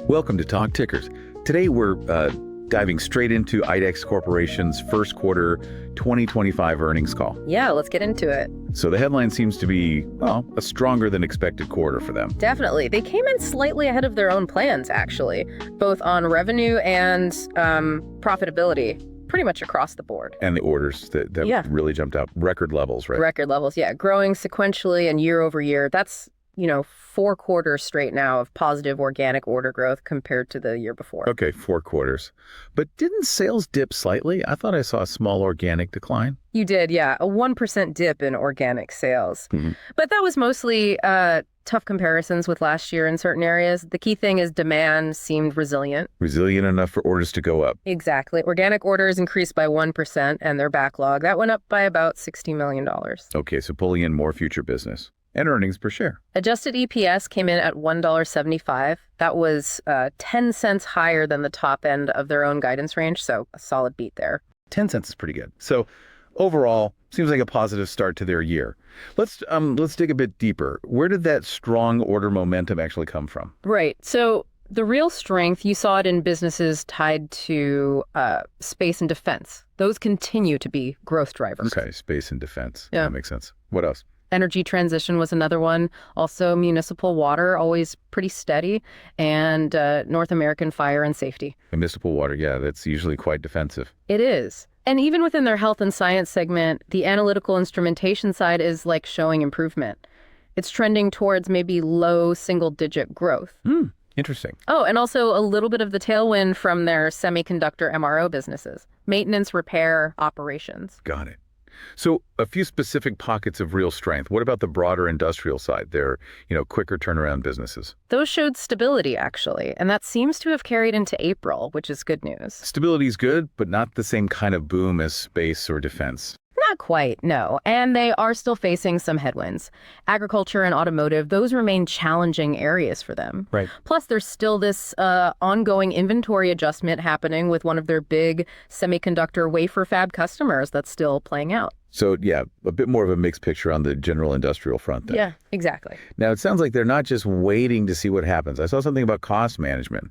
Welcome to Talk Tickers. Today we're diving straight into IDEX Corporation's first quarter 2025 earnings call. Yeah, let's get into it. So the headline seems to be, well, a stronger than expected quarter for them. Definitely. They came in slightly ahead of their own plans, actually, both on revenue and profitability, pretty much across the board. And the orders that really jumped out. Record levels, right? Record levels, yeah. Growing sequentially and year over year. That's 4 quarters straight now of positive organic order growth compared to the year before. Okay, 4 quarters. But didn't sales dip slightly? I thought I saw a small organic decline. You did, yeah. A 1% dip in organic sales. Mm-hmm. But that was mostly tough comparisons with last year in certain areas. The key thing is demand seemed resilient. Resilient enough for orders to go up. Exactly. Organic orders increased by 1% and their backlog, that went up by about $60 million. Okay, so pulling in more future business. And earnings per share. Adjusted EPS came in at $1.75. That was 10 cents higher than the top end of their own guidance range, so a solid beat there. 10 cents is pretty good. So overall, seems like a positive start to their year. Let's dig a bit deeper. Where did that strong order momentum actually come from? Right. So the real strength, you saw it in businesses tied to space and defense. Those continue to be growth drivers. Okay, space and defense. Yeah. That makes sense. What else? Energy transition was another one. Also, municipal water, always pretty steady. And North American fire and safety. Municipal water, yeah, that's usually quite defensive. It is. And even within their health and science segment, the analytical instrumentation side is like showing improvement. It's trending towards maybe low single-digit growth. Interesting. Oh, and also a little bit of the tailwind from their semiconductor MRO businesses. Maintenance, repair, operations. Got it. So a few specific pockets of real strength. What about the broader industrial side? They're, quicker turnaround businesses. Those showed stability, actually, and that seems to have carried into April, which is good news. Stability is good, but not the same kind of boom as space or defense. Not quite, no. And they are still facing some headwinds. Agriculture and automotive, those remain challenging areas for them. Right. Plus, there's still this ongoing inventory adjustment happening with one of their big semiconductor wafer fab customers that's still playing out. So, yeah, a bit more of a mixed picture on the general industrial front then. Yeah, exactly. Now, it sounds like they're not just waiting to see what happens. I saw something about cost management.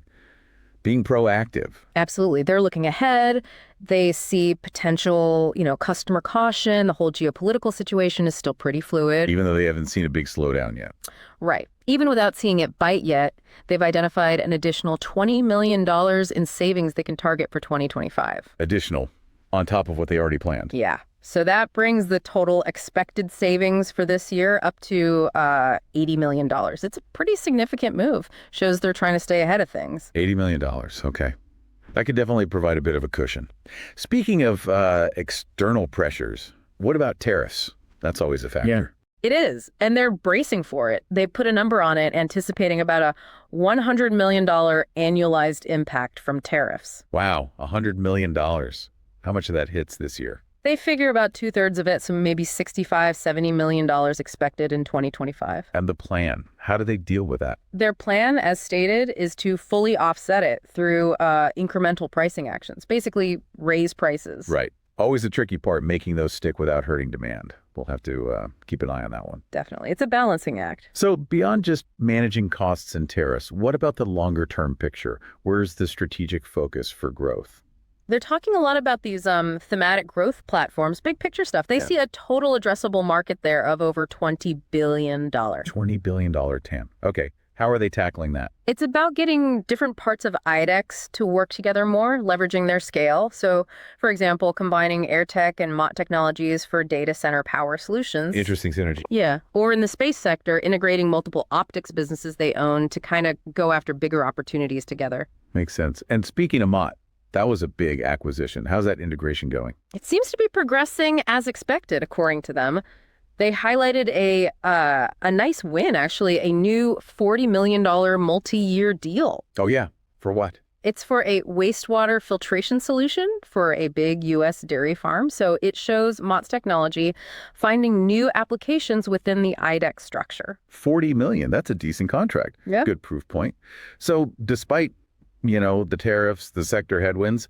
Being proactive. Absolutely. They're looking ahead. They see potential, customer caution. The whole geopolitical situation is still pretty fluid. Even though they haven't seen a big slowdown yet. Right. Even without seeing it bite yet, they've identified an additional $20 million in savings they can target for 2025. Additional, on top of what they already planned. Yeah. So that brings the total expected savings for this year up to $80 million. It's a pretty significant move. Shows they're trying to stay ahead of things. $80 million. Okay. That could definitely provide a bit of a cushion. Speaking of external pressures, what about tariffs? That's always a factor. Yeah. It is. And they're bracing for it. They put a number on it, anticipating about a $100 million annualized impact from tariffs. Wow. $100 million. How much of that hits this year? They figure about 2/3 of it, so maybe $65–70 million expected in 2025. And the plan, how do they deal with that? Their plan, as stated, is to fully offset it through incremental pricing actions, basically raise prices. Right. Always the tricky part, making those stick without hurting demand. We'll have to keep an eye on that one. Definitely. It's a balancing act. So beyond just managing costs and tariffs, what about the longer term picture? Where's the strategic focus for growth? They're talking a lot about these thematic growth platforms, big picture stuff. They see a total addressable market there of over $20 billion. $20 billion TAM. Okay. How are they tackling that? It's about getting different parts of IDEX to work together more, leveraging their scale. So, for example, combining AirTech and Mott technologies for data center power solutions. Interesting synergy. Yeah. Or in the space sector, integrating multiple optics businesses they own to kind of go after bigger opportunities together. Makes sense. And speaking of Mott, that was a big acquisition. How's that integration going? It seems to be progressing as expected, according to them. They highlighted a nice win, actually, a new $40 million multi-year deal. Oh, yeah. For what? It's for a wastewater filtration solution for a big U.S. dairy farm. So it shows Mott's technology finding new applications within the IDEX structure. $40 million. That's a decent contract. Yeah. Good proof point. So despite the tariffs, the sector headwinds,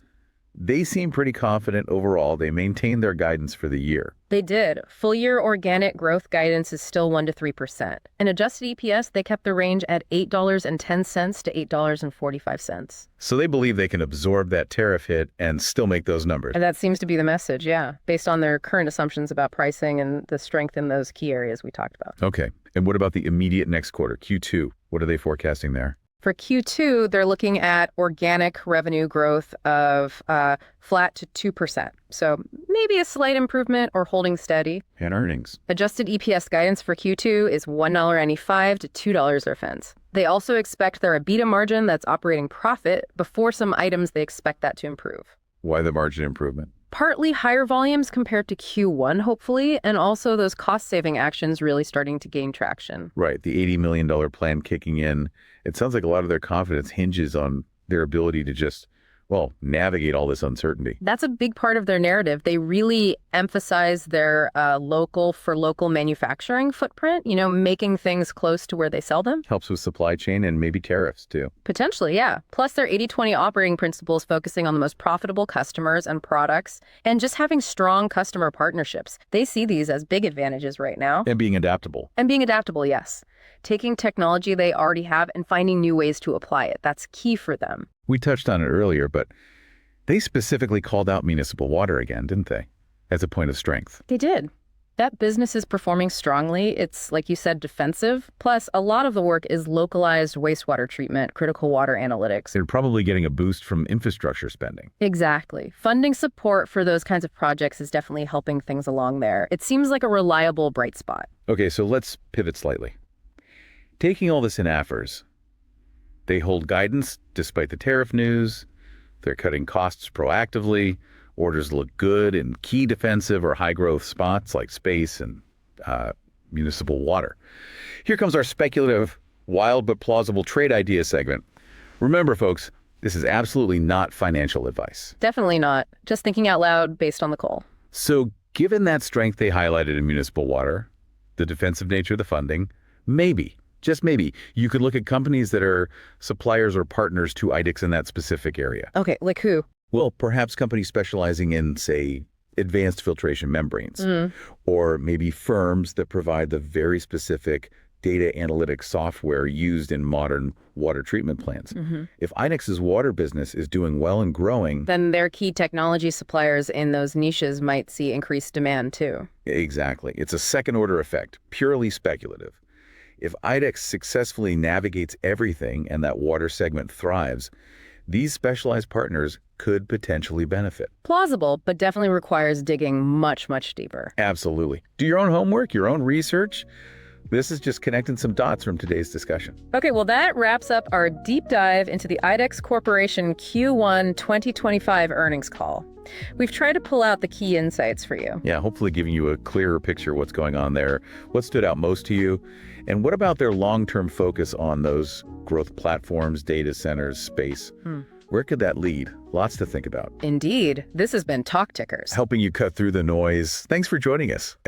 They seem pretty confident overall. They maintain their guidance for the year. They did. Full-year organic growth guidance is still 1 to 3%. And adjusted EPS, they kept the range at $8.10 to $8.45. So they believe they can absorb that tariff hit and still make those numbers. And that seems to be the message, yeah, based on their current assumptions about pricing and the strength in those key areas we talked about. Okay. And what about the immediate next quarter, Q2? What are they forecasting there? For Q2, they're looking at organic revenue growth of flat to 2%. So maybe a slight improvement or holding steady. And earnings. Adjusted EPS guidance for Q2 is $1.95 to $2.00. They also expect their EBITDA margin, that's operating profit, before some items they expect that to improve. Why the margin improvement? Partly higher volumes compared to Q1, hopefully, and also those cost-saving actions really starting to gain traction. Right. The $80 million plan kicking in. It sounds like a lot of their confidence hinges on their ability to just, navigate all this uncertainty. That's a big part of their narrative. They really emphasize their local manufacturing footprint, making things close to where they sell them. Helps with supply chain and maybe tariffs, too. Potentially, yeah. Plus their 80/20 operating principles focusing on the most profitable customers and products and just having strong customer partnerships. They see these as big advantages right now. And being adaptable. And being adaptable, yes. Taking technology they already have and finding new ways to apply it. That's key for them. We touched on it earlier, but they specifically called out municipal water again, didn't they? As a point of strength. They did. That business is performing strongly. It's, like you said, defensive. Plus, a lot of the work is localized wastewater treatment, critical water analytics. They're probably getting a boost from infrastructure spending. Exactly. Funding support for those kinds of projects is definitely helping things along there. It seems like a reliable bright spot. Okay, so let's pivot slightly. Taking all this in AFRs, they hold guidance despite the tariff news. They're cutting costs proactively. Orders look good in key defensive or high-growth spots like space and municipal water. Here comes our speculative, wild but plausible trade idea segment. Remember, folks, this is absolutely not financial advice. Definitely not. Just thinking out loud based on the call. So given that strength they highlighted in municipal water, the defensive nature of the funding, maybe, just maybe, you could look at companies that are suppliers or partners to IDEX in that specific area. Okay, like who? Well, perhaps companies specializing in, say, advanced filtration membranes, or maybe firms that provide the very specific data analytics software used in modern water treatment plants. If IDEX's water business is doing well and growing, then their key technology suppliers in those niches might see increased demand too. Exactly. It's a second-order effect, purely speculative. If IDEX successfully navigates everything and that water segment thrives, these specialized partners could potentially benefit. Plausible, but definitely requires digging much, much deeper. Absolutely. Do your own homework, your own research. This is just connecting some dots from today's discussion. Okay, well, that wraps up our deep dive into the IDEX Corporation Q1 2025 earnings call. We've tried to pull out the key insights for you. Yeah, hopefully giving you a clearer picture of what's going on there. What stood out most to you? And what about their long-term focus on those growth platforms, data centers, space? Where could that lead? Lots to think about. Indeed. This has been Talk Tickers. Helping you cut through the noise. Thanks for joining us.